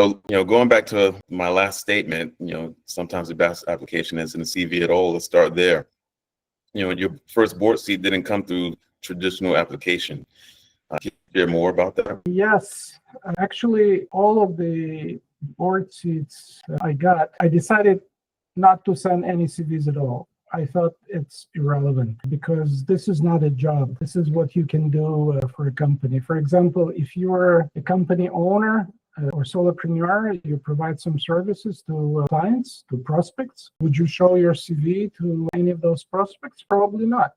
So, going back to my last statement, sometimes the best application isn't a CV at all. Let's start there. Your first board seat didn't come through traditional application. Can you share more about that? Yes, actually, all of the board seats I got, I decided not to send any CVs at all. I thought it's irrelevant because this is not a job. This is what you can do for a company. For example, if you are a company owner or solopreneur, you provide some services to clients, to prospects. Would you show your CV to any of those prospects? Probably not.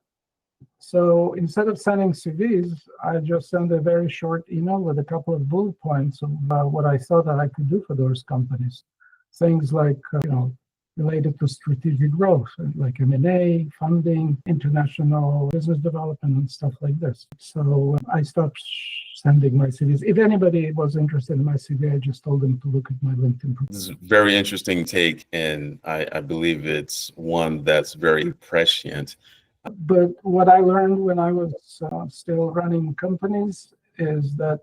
So instead of sending CVs, I just sent a very short email with a couple of bullet points of what I thought that I could do for those companies. Things like, related to strategic growth, like M&A, funding, international business development, and stuff like this. So I stopped sending my CVs. If anybody was interested in my CV, I just told them to look at my LinkedIn profile. This is a very interesting take, and I believe it's one that's very prescient. But what I learned when I was still running companies is that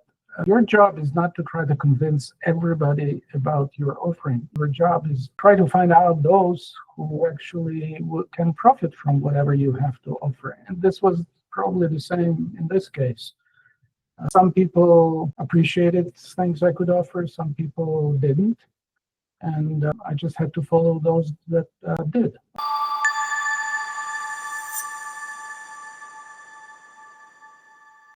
your job is not to try to convince everybody about your offering. Your job is try to find out those who actually can profit from whatever you have to offer. And this was probably the same in this case. Some people appreciated things I could offer, some people didn't. And I just had to follow those that did.